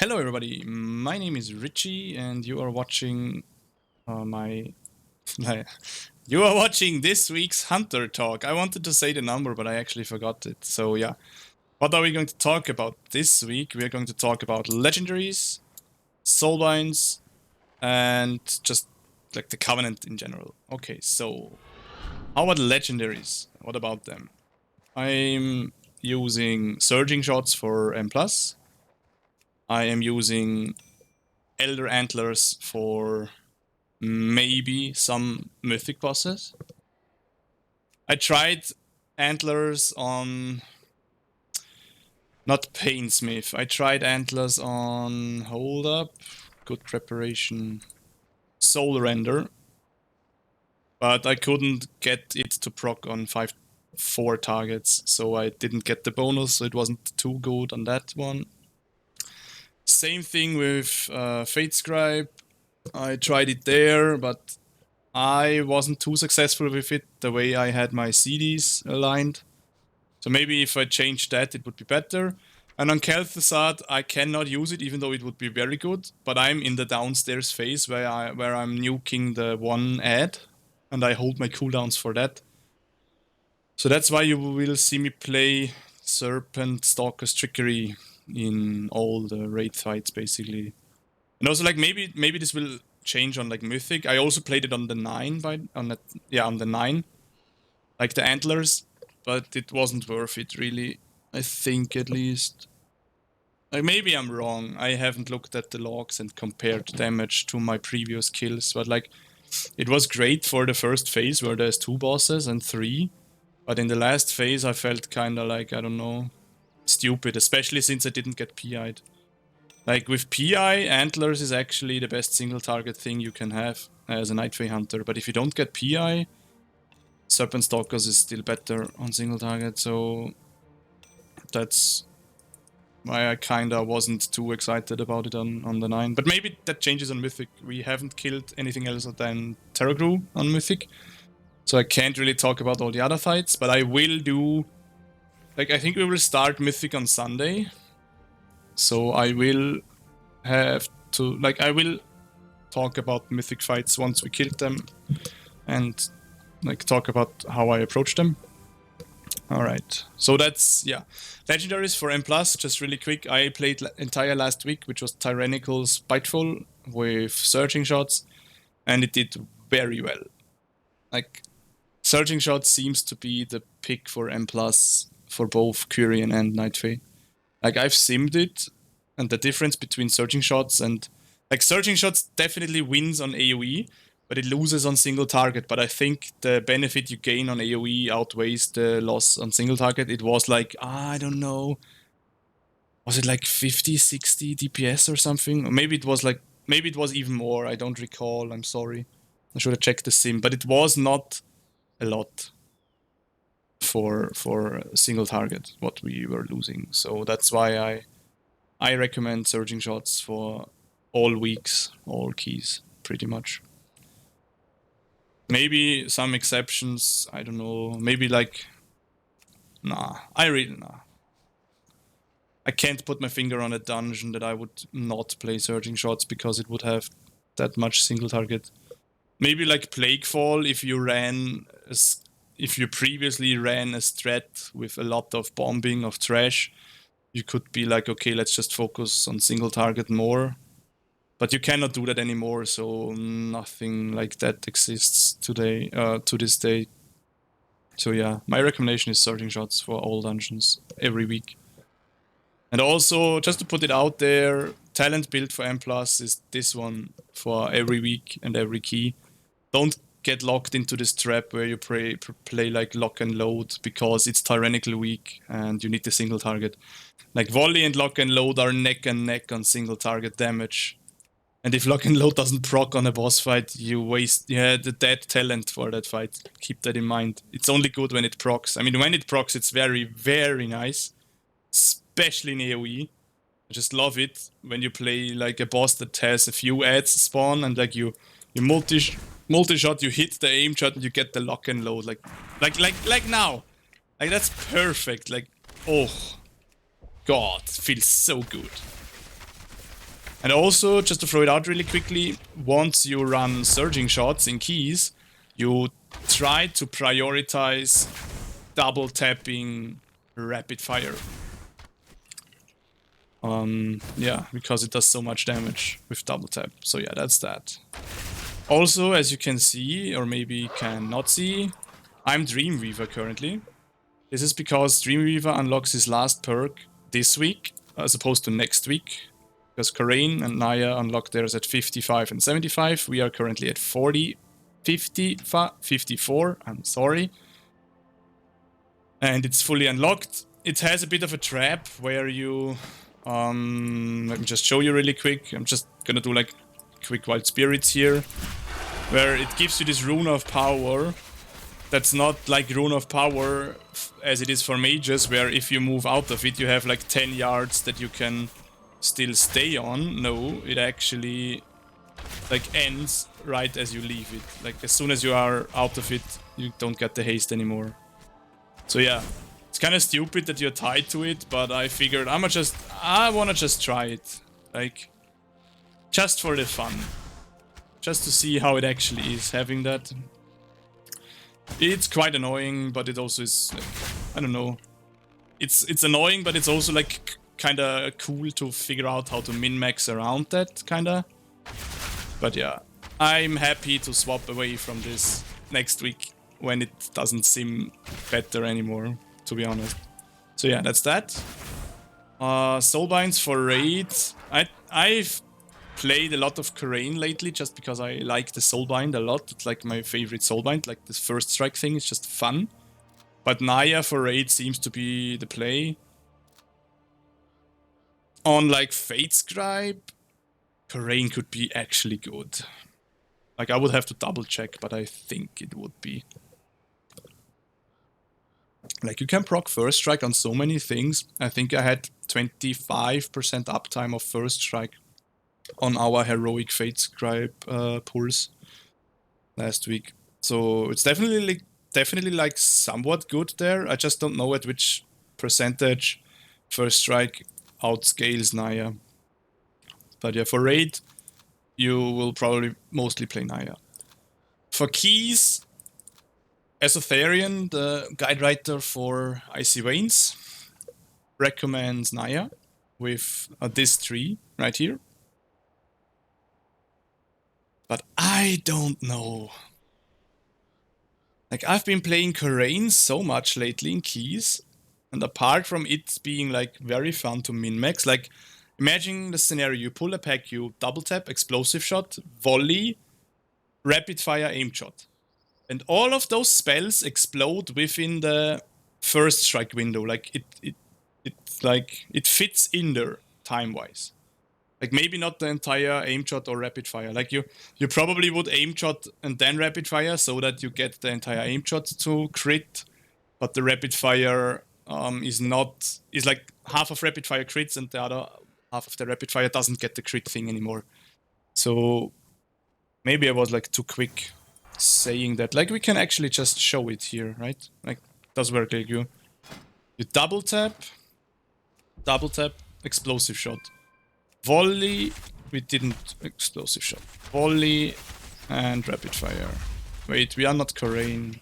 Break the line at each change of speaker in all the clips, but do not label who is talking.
Hello everybody, my name is Richie and you are watching my... you are watching this week's Hunter Talk. I wanted to say the number but I actually forgot it. So yeah, what are we going to talk about this week? We are going to talk about legendaries, soulbinds, and just like the Covenant in general. Okay, so how about legendaries? What about them? I'm using Surging Shots for M+. I am using Elder Antlers for maybe some mythic bosses. I tried Antlers on... not Painsmith. I tried Antlers on... hold up. Good preparation. Soul Render. But I couldn't get it to proc on 4 targets, so I didn't get the bonus, so it wasn't too good on that one. Same thing with Fate Scribe. I tried it there, but I wasn't too successful with it the way I had my CDs aligned. So maybe if I changed that, it would be better. And on Kel'Thuzad, I cannot use it, even though it would be very good. But I'm in the downstairs phase where I'm nuking the one ad, and I hold my cooldowns for that. So that's why you will see me play Serpent Stalker's Trickery in all the raid fights, basically. And also, like, maybe this will change on like Mythic. I also played it on the 9 on the 9, like the Antlers, but it wasn't worth it really. I think at least. Like maybe I'm wrong. I haven't looked at the logs and compared damage to my previous kills, but like it was great for the first phase where there's 2 bosses and 3, but in the last phase I felt kind of like, I don't know, stupid, especially since I didn't get PI'd. Like with PI, Antlers is actually the best single target thing you can have as a Nightfae hunter. But if you don't get PI, Serpent Stalkers is still better on single target. So that's why I kinda wasn't too excited about it on the 9. But maybe that changes on Mythic. We haven't killed anything else than Terragru on Mythic. So I can't really talk about all the other fights, but I will do... like, I think we will start Mythic on Sunday. So I will have to... like, I will talk about Mythic fights once we killed them. And, like, talk about how I approach them. Alright, so that's, yeah. Legendaries for M+, just really quick. I played entire last week, which was Tyrannical Spiteful with Surging Shots. And it did very well. Like, Surging Shots seems to be the pick for M+, for both Quirion and Nightfae. Like, I've simmed it, and the difference between Surging Shots and... like, Surging Shots definitely wins on AoE, but it loses on single target. But I think the benefit you gain on AoE outweighs the loss on single target. It was like, I don't know... was it like 50, 60 DPS or something? Or maybe it was like... maybe it was even more, I don't recall, I'm sorry. I should have checked the sim, but it was not a lot for a single target, what we were losing. So that's why I recommend Surging Shots for all weeks, all keys, pretty much. Maybe some exceptions, I don't know, maybe like... nah, nah. I can't put my finger on a dungeon that I would not play Surging Shots because it would have that much single target. Maybe like Plaguefall, if you previously ran a strat with a lot of bombing of trash, you could be like, okay, let's just focus on single target more. But you cannot do that anymore, so nothing like that exists today, to this day. So yeah, my recommendation is Surging Shots for all dungeons every week. And also, just to put it out there, talent build for M+ is this one for every week and every key. Don't get locked into this trap where you play like lock and load because it's tyrannical weak and you need the single target. Like volley and lock and load are neck and neck on single target damage. And if lock and load doesn't proc on a boss fight, you waste the dead talent for that fight. Keep that in mind. It's only good when it procs. I mean, when it procs, it's very, very nice. Especially in AoE. I just love it when you play like a boss that has a few ads spawn and like you multi-shot, you hit the aim shot and you get the lock and load. Like now. Like that's perfect. Like, oh God, feels so good. And also, just to throw it out really quickly, once you run surging shots in keys, you try to prioritize double tapping rapid fire. Yeah, because it does so much damage with double tap. So yeah, that's that. Also, as you can see, or maybe cannot see, I'm Dreamweaver currently. This is because Dreamweaver unlocks his last perk this week, as opposed to next week. Because Karain and Naya unlocked theirs at 55 and 75. We are currently at 40, 50, 54, I'm sorry. And it's fully unlocked. It has a bit of a trap where you... let me just show you really quick. I'm just gonna do like quick wild spirits here. Where it gives you this rune of power. That's not like rune of power as it is for mages, where if you move out of it, you have like 10 yards that you can still stay on. No, it actually like ends right as you leave it. Like as soon as you are out of it, you don't get the haste anymore. So yeah, it's kind of stupid that you're tied to it, but I figured I wanna just try it. Like, just for the fun. Just to see how it actually is having that. It's quite annoying, but it also is, like, I don't know. It's annoying, but it's also like kinda cool to figure out how to min-max around that, kinda. But yeah, I'm happy to swap away from this next week when it doesn't seem better anymore, to be honest. So yeah, that's that. Soulbinds for raid. I've played a lot of Karain lately just because I like the Soulbind a lot. It's like my favorite Soulbind, like this first strike thing, it's just fun. But Naya for raid seems to be the play. On like Fate Scribe, Karain could be actually good. Like I would have to double check, but I think it would be. Like you can proc first strike on so many things. I think I had 25% uptime of first strike on our heroic Fate Scribe pulls last week. So it's definitely like somewhat good there. I just don't know at which percentage first strike outscales Naya. But yeah, for raid, you will probably mostly play Naya. For keys, Esotharian, the guide writer for Icy Veins, recommends Naya with this tree right here. But I don't know. Like, I've been playing Karain so much lately in keys, and apart from it being like very fun to min-max, like imagine the scenario, you pull a pack, you double tap, explosive shot, volley, rapid fire, aim shot. And all of those spells explode within the first strike window. Like it fits in there time-wise. Like maybe not the entire aim shot or rapid fire. Like you probably would aim shot and then rapid fire so that you get the entire aim shot to crit. But the rapid fire is like half of rapid fire crits and the other half of the rapid fire doesn't get the crit thing anymore. So maybe I was like too quick saying that. Like we can actually just show it here, right? Like it does work. Like you double tap, explosive shot. Volley, we didn't explosive shot. Volley and rapid fire. Wait, we are not Karain.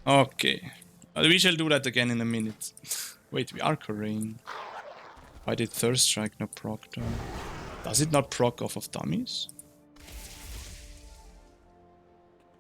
Okay. We shall do that again in a minute. Wait, we are Karain. Why did Thirst Strike not proc though? Does it not proc off of dummies?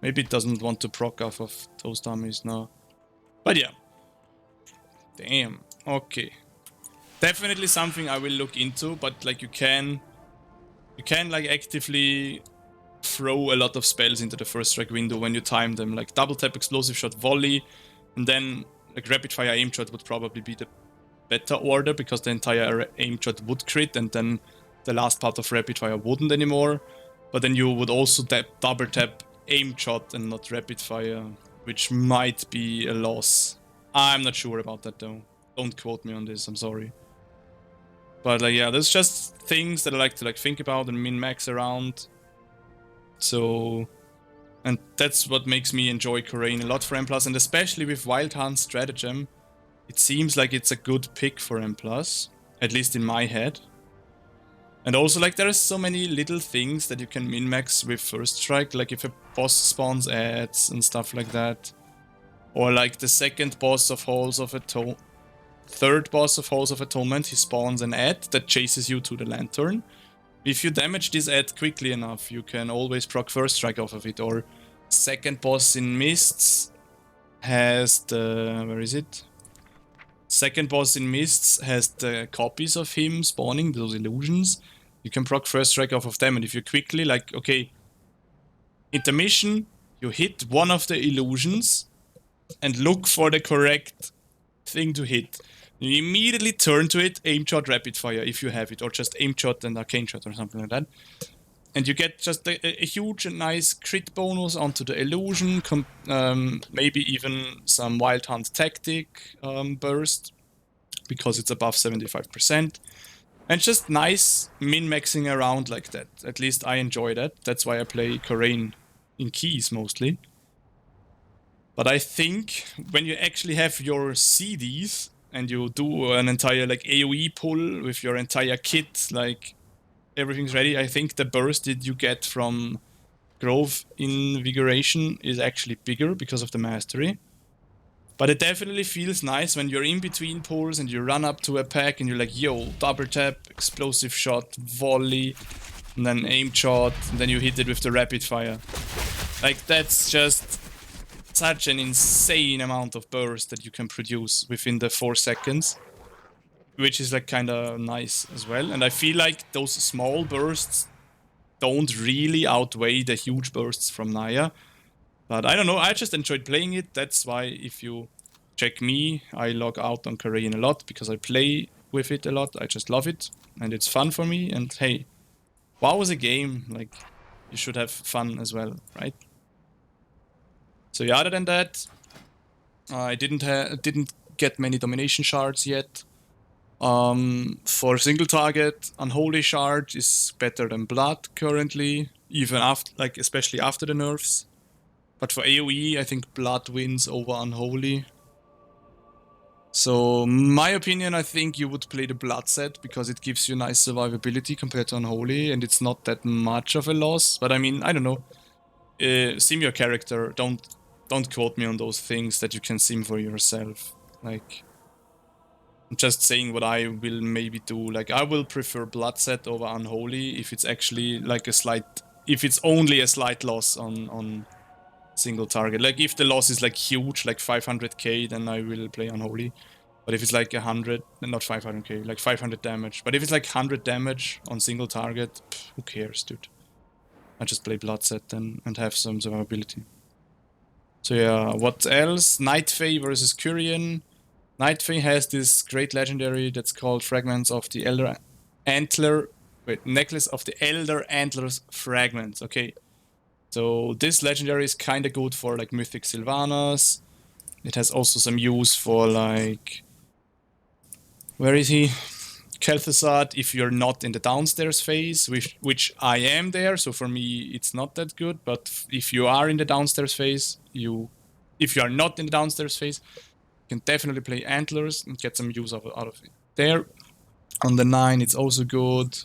Maybe it doesn't want to proc off of those dummies now. But yeah. Damn. Okay. Definitely something I will look into, but like you can like actively throw a lot of spells into the first strike window when you time them, like double tap, explosive shot, volley, and then like rapid fire aim shot would probably be the better order because the entire aim shot would crit and then the last part of rapid fire wouldn't anymore. But then you would also double tap aim shot and not rapid fire, which might be a loss. I'm not sure about that though. Don't quote me on this, I'm sorry. But like yeah, there's just things that I like to like think about and min-max around. So, and that's what makes me enjoy Karain a lot for M+, and especially with Wild Hunt Stratagem, it seems like it's a good pick for M+, at least in my head. And also, like, there are so many little things that you can min-max with First Strike, like if a boss spawns ads and stuff like that. Or like the second boss of Halls of Atonement, third boss of Halls of Atonement, he spawns an ad that chases you to the lantern. If you damage this ad quickly enough, you can always proc First Strike off of it. Or second boss in Mists has the... where is it? Second boss in Mists has the copies of him spawning, those illusions. You can proc First Strike off of them, and if you quickly, like, okay, intermission, you hit one of the illusions and look for the correct thing to hit. You immediately turn to it, aim shot, rapid fire if you have it, or just aim shot and arcane shot or something like that. And you get just a huge and nice crit bonus onto the illusion, maybe even some Wild Hunt tactic burst, because it's above 75%. And just nice min-maxing around like that. At least I enjoy that. That's why I play Corraine in keys mostly. But I think when you actually have your CDs and you do an entire like AoE pull with your entire kit, like everything's ready, I think the burst that you get from Grove Invigoration is actually bigger because of the mastery. But it definitely feels nice when you're in between pulls and you run up to a pack and you're like, yo, double tap, explosive shot, volley, and then aim shot, and then you hit it with the rapid fire. Like, that's just such an insane amount of burst that you can produce within the 4 seconds, which is like kind of nice as well. And I feel like those small bursts don't really outweigh the huge bursts from Naya. But I don't know, I just enjoyed playing it. That's why if you check me, I log out on Corraine a lot because I play with it a lot. I just love it and it's fun for me. And hey, WoW is a game, like you should have fun as well, right? So yeah, other than that, I didn't get many domination shards yet. For single target, Unholy Shard is better than Blood currently, even after, like especially after the nerfs. But for AoE, I think Blood wins over Unholy. So, my opinion, I think you would play the Blood set because it gives you nice survivability compared to Unholy, and it's not that much of a loss. But I mean, I don't know. Sim your character. Don't quote me on those things that you can sim for yourself. Like, I'm just saying what I will maybe do. Like, I will prefer Blood set over Unholy if it's actually like if it's only a slight loss on single target. Like if the loss is like huge, like 500k, then I will play Unholy. But if it's like 100, not 500k, like 500 damage. But if it's like 100 damage on single target, who cares, dude? I just play Blood set then and have some survivability. So yeah, what else? Nightfae versus Kyrian. Nightfae has this great legendary that's called Fragments of the Elder Antler. Wait, Necklace of the Elder Antlers Fragments. Okay. So this legendary is kind of good for like Mythic Sylvanas. It has also some use for like... where is he? Kel'Thuzad, if you're not in the downstairs phase, which I am there, so for me it's not that good. But if you are in the downstairs phase, if you are not in the downstairs phase, you can definitely play Antlers and get some use out of it. There, on the 9, it's also good.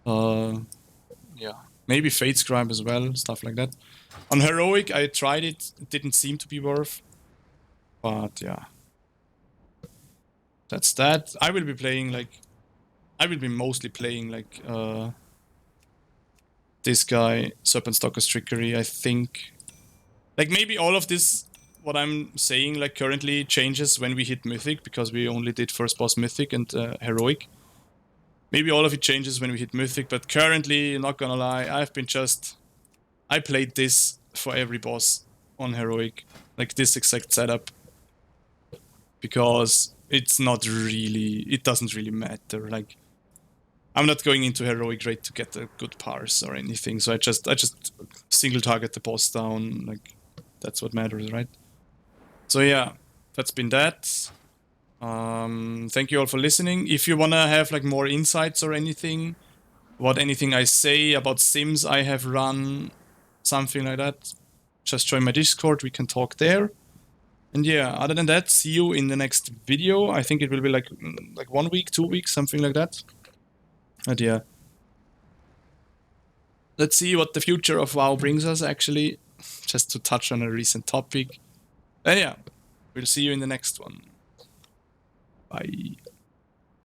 Yeah. Maybe Fate Scribe as well, stuff like that. On Heroic, I tried it. It didn't seem to be worth. But yeah. That's that. I will be playing like... I will be mostly playing like... this guy, Serpent Stalker's Trickery, I think. Like maybe all of this, what I'm saying like currently changes when we hit Mythic, because we only did first boss Mythic and Heroic. Maybe all of it changes when we hit Mythic, but currently, not gonna lie, I played this for every boss on Heroic. Like this exact setup. Because it's not really... it doesn't really matter. Like, I'm not going into Heroic rate to get a good parse or anything, so I just single target the boss down. Like, that's what matters, right? So yeah, that's been that. Thank you all for listening. If you wanna have like more insights or anything I say about sims I have run, something like that, just join my Discord, we can talk there. And yeah, other than that, see you in the next video. I think it will be like 1 week, 2 weeks, something like that. And yeah, let's see what the future of WoW brings us, actually. Just to touch on a recent topic. And yeah, we'll see you in the next one. Bye.